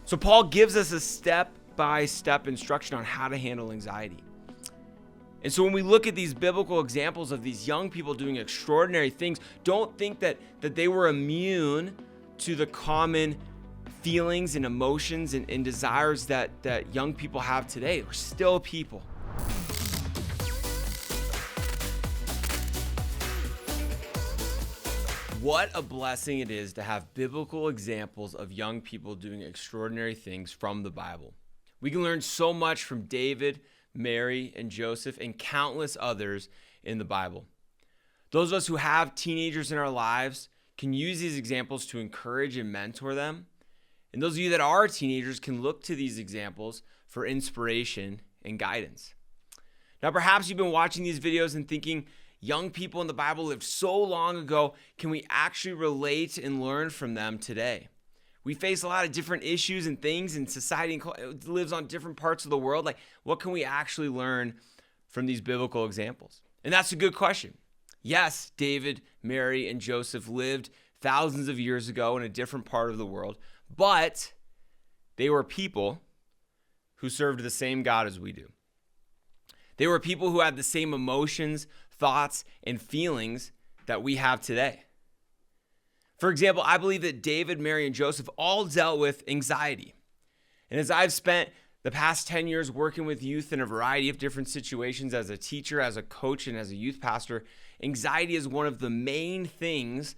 So Paul gives us a step-by-step instruction on how to handle anxiety. And so when we look at these biblical examples of these young people doing extraordinary things, don't think that they were immune to the common feelings and emotions and desires that young people have today. We're still people. What a blessing it is to have biblical examples of young people doing extraordinary things from the Bible. We can learn so much from David, Mary, and Joseph, and countless others in the Bible. Those of us who have teenagers in our lives can use these examples to encourage and mentor them. And those of you that are teenagers can look to these examples for inspiration and guidance. Now, perhaps you've been watching these videos and thinking, young people in the Bible lived so long ago, can we actually relate and learn from them today? We face a lot of different issues and things, and society lives on different parts of the world. Like, what can we actually learn from these biblical examples? And that's a good question. Yes, David, Mary, and Joseph lived thousands of years ago in a different part of the world, but they were people who served the same God as we do. They were people who had the same emotions, thoughts, and feelings that we have today. For example, I believe that David, Mary, and Joseph all dealt with anxiety. And as I've spent the past 10 years working with youth in a variety of different situations as a teacher, as a coach, and as a youth pastor, anxiety is one of the main things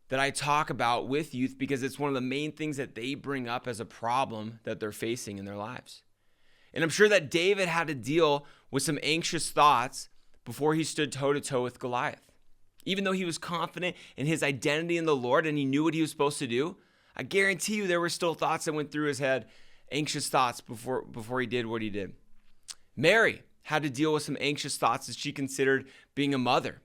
that I talk about with youth because it's one of the main things that they bring up as a problem that they're facing in their lives. And I'm sure that David had to deal with some anxious thoughts before he stood toe-to-toe with Goliath. Even though he was confident in his identity in the Lord and he knew what he was supposed to do, I guarantee you there were still thoughts that went through his head, anxious thoughts before he did what he did. Mary had to deal with some anxious thoughts as she considered being a mother,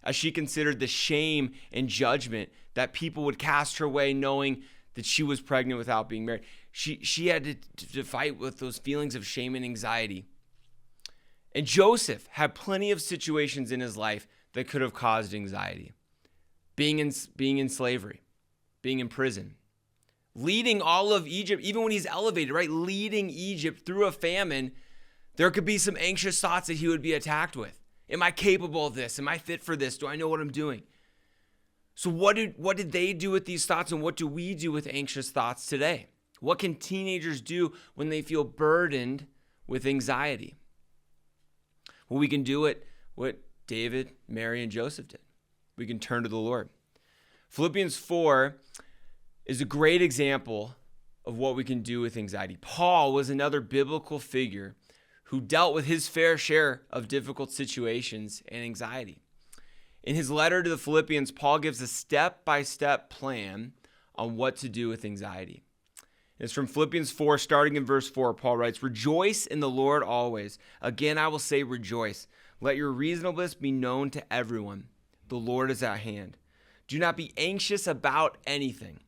as she considered the shame and judgment that people would cast her way knowing that she was pregnant without being married. She had to fight with those feelings of shame and anxiety. And Joseph had plenty of situations in his life that could have caused anxiety. Being in slavery, being in prison, leading all of Egypt, even when he's elevated, right? Leading Egypt through a famine, there could be some anxious thoughts that he would be attacked with. Am I capable of this? Am I fit for this? Do I know what I'm doing? So what did they do with these thoughts, and what do we do with anxious thoughts today? What can teenagers do when they feel burdened with anxiety? Well, we can do what David, Mary, and Joseph did. We can turn to the Lord. Philippians 4 is a great example of what we can do with anxiety. Paul was another biblical figure who dealt with his fair share of difficult situations and anxiety. In his letter to the Philippians, Paul gives a step-by-step plan on what to do with anxiety. It's from Philippians 4, starting in verse 4. Paul writes, "Rejoice in the Lord always. Again, I will say rejoice. Let your reasonableness be known to everyone. The Lord is at hand. Do not be anxious about anything,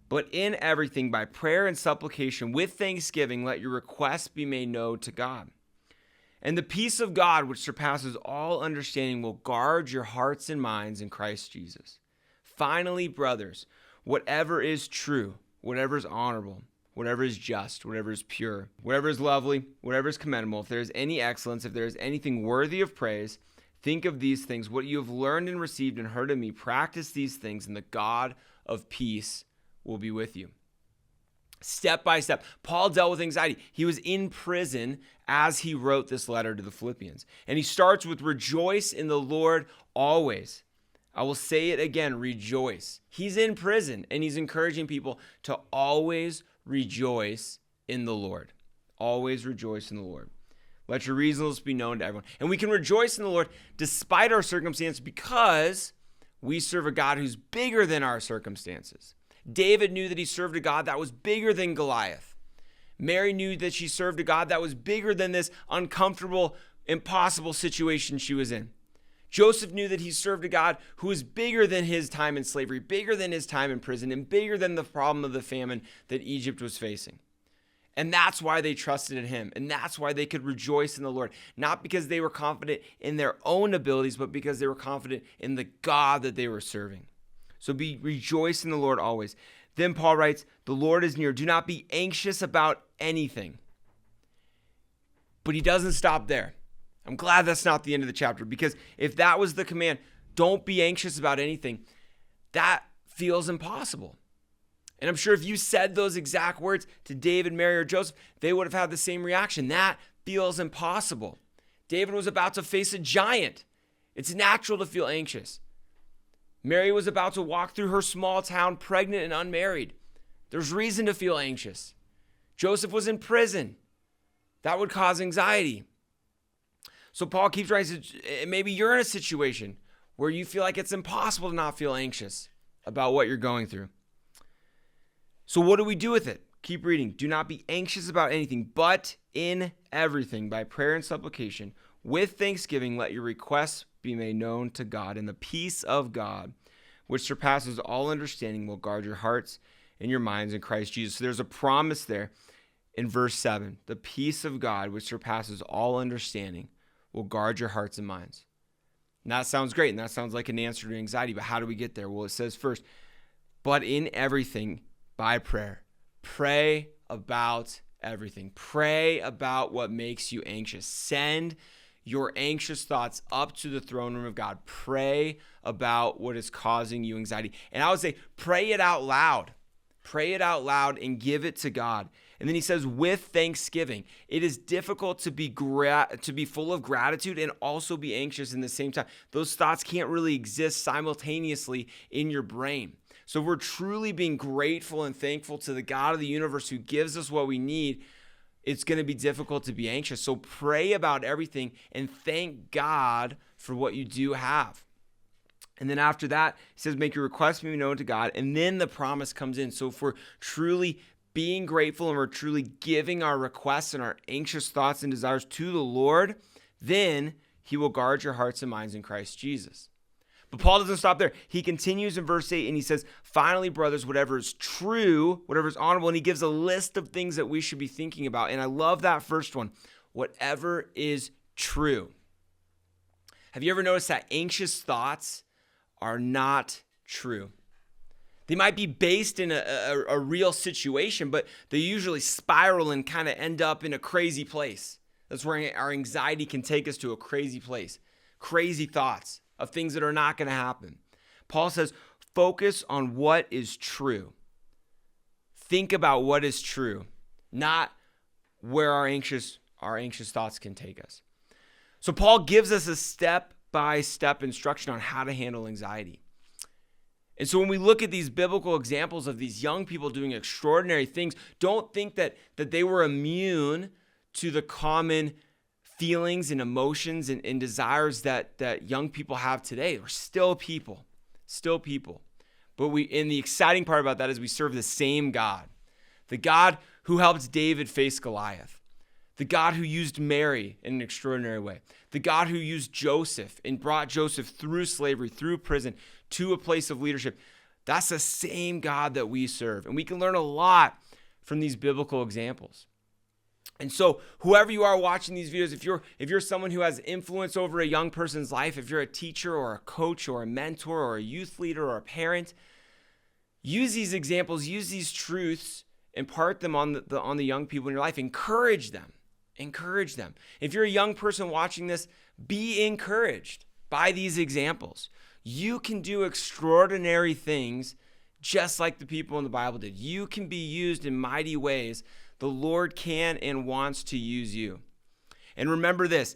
but in everything by prayer and supplication with thanksgiving, let your requests be made known to God. And the peace of God, which surpasses all understanding, will guard your hearts and minds in Christ Jesus. Finally, brothers, whatever is true, whatever is honorable, whatever is just, whatever is pure, whatever is lovely, whatever is commendable, if there is any excellence, if there is anything worthy of praise, think of these things. What you have learned and received and heard of me, practice these things, and the God of peace will be with you." Step by step, Paul dealt with anxiety. He was in prison as he wrote this letter to the Philippians. And he starts with rejoice in the Lord always. I will say it again, rejoice. He's in prison and he's encouraging people to always rejoice in the Lord. Always rejoice in the Lord. Let your reasonableness be known to everyone. And we can rejoice in the Lord despite our circumstance because we serve a God who's bigger than our circumstances. David knew that he served a God that was bigger than Goliath. Mary knew that she served a God that was bigger than this uncomfortable, impossible situation she was in. Joseph knew that he served a God who was bigger than his time in slavery, bigger than his time in prison, and bigger than the problem of the famine that Egypt was facing. And that's why they trusted in him. And that's why they could rejoice in the Lord. Not because they were confident in their own abilities, but because they were confident in the God that they were serving. So rejoice in the Lord always. Then Paul writes, the Lord is near. Do not be anxious about anything. But he doesn't stop there. I'm glad that's not the end of the chapter, because if that was the command, don't be anxious about anything, that feels impossible. And I'm sure if you said those exact words to David, Mary, or Joseph, they would have had the same reaction. That feels impossible. David was about to face a giant. It's natural to feel anxious. Mary was about to walk through her small town pregnant and unmarried. There's reason to feel anxious. Joseph was in prison. That would cause anxiety. So Paul keeps writing, maybe you're in a situation where you feel like it's impossible to not feel anxious about what you're going through. So what do we do with it? Keep reading. Do not be anxious about anything, but in everything, by prayer and supplication, with thanksgiving, let your requests be made known to God, and the peace of God, which surpasses all understanding, will guard your hearts and your minds in Christ Jesus. So there's a promise there in verse 7. The peace of God, which surpasses all understanding, will guard your hearts and minds. And that sounds great, and that sounds like an answer to anxiety, but how do we get there? Well, it says first, but in everything, by prayer. Pray about everything. Pray about what makes you anxious. Send your anxious thoughts up to the throne room of God. Pray about what is causing you anxiety. And I would say, pray it out loud. Pray it out loud and give it to God. And then he says, with thanksgiving. It is difficult to be full of gratitude and also be anxious in the same time. Those thoughts can't really exist simultaneously in your brain. So if we're truly being grateful and thankful to the God of the universe who gives us what we need, it's going to be difficult to be anxious. So pray about everything and thank God for what you do have. And then after that, he says, make your requests be known to God. And then the promise comes in. So if we're truly being grateful and we're truly giving our requests and our anxious thoughts and desires to the Lord, then he will guard your hearts and minds in Christ Jesus. But Paul doesn't stop there. He continues in verse 8 and he says, finally, brothers, whatever is true, whatever is honorable, and he gives a list of things that we should be thinking about. And I love that first one, whatever is true. Have you ever noticed that anxious thoughts are not true? They might be based in a real situation, but they usually spiral and kind of end up in a crazy place. That's where our anxiety can take us to a crazy place. Crazy thoughts of things that are not going to happen. Paul says, focus on what is true. Think about what is true, not where our anxious thoughts can take us. So Paul gives us a step-by-step instruction on how to handle anxiety. And so when we look at these biblical examples of these young people doing extraordinary things, don't think that they were immune to the common feelings and emotions and desires that young people have today. We're still people. But and the exciting part about that is we serve the same God. The God who helped David face Goliath. The God who used Mary in an extraordinary way. The God who used Joseph and brought Joseph through slavery, through prison, to a place of leadership. That's the same God that we serve. And we can learn a lot from these biblical examples. And so whoever you are watching these videos, if you're someone who has influence over a young person's life, if you're a teacher or a coach or a mentor or a youth leader or a parent, use these examples, use these truths, impart them on the young people in your life. Encourage them. If you're a young person watching this, be encouraged by these examples. You can do extraordinary things just like the people in the Bible did. You can be used in mighty ways. The Lord can and wants to use you. And remember this,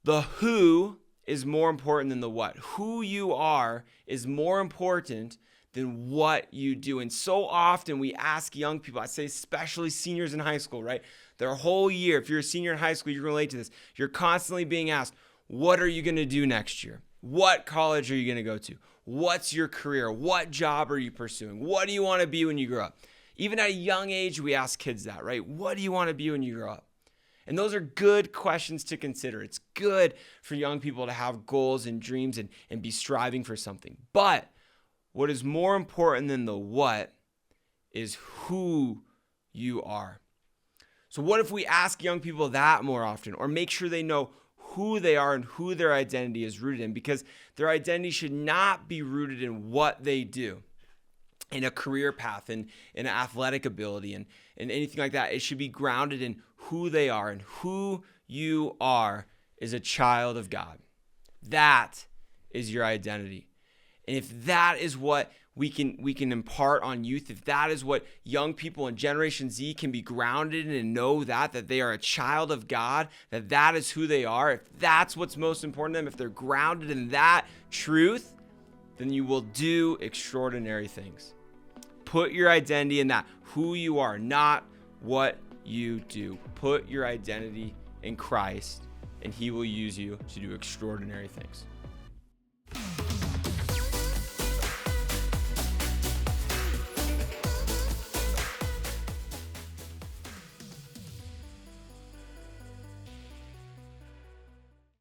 the who is more important than the what. Who you are is more important than what you do. And so often we ask young people, I say especially seniors in high school, right? Their whole year, if you're a senior in high school, you can relate to this. You're constantly being asked, what are you going to do next year? What college are you going to go to? What's your career? What job are you pursuing? What do you want to be when you grow up? Even at a young age, we ask kids that, right? What do you want to be when you grow up? And those are good questions to consider. It's good for young people to have goals and dreams and be striving for something. But what is more important than the what is who you are. So what if we ask young people that more often, or make sure they know who they are and who their identity is rooted in, because their identity should not be rooted in what they do. in a career path and in an athletic ability and anything like that. It should be grounded in who they are, and who you are is a child of God. That is your identity. And if that is what we can impart on youth, if that is what young people in Generation Z can be grounded in and know that they are a child of God, that is who they are, if that's what's most important to them, if they're grounded in that truth, then you will do extraordinary things. Put your identity in that, who you are, not what you do. Put your identity in Christ, and he will use you to do extraordinary things.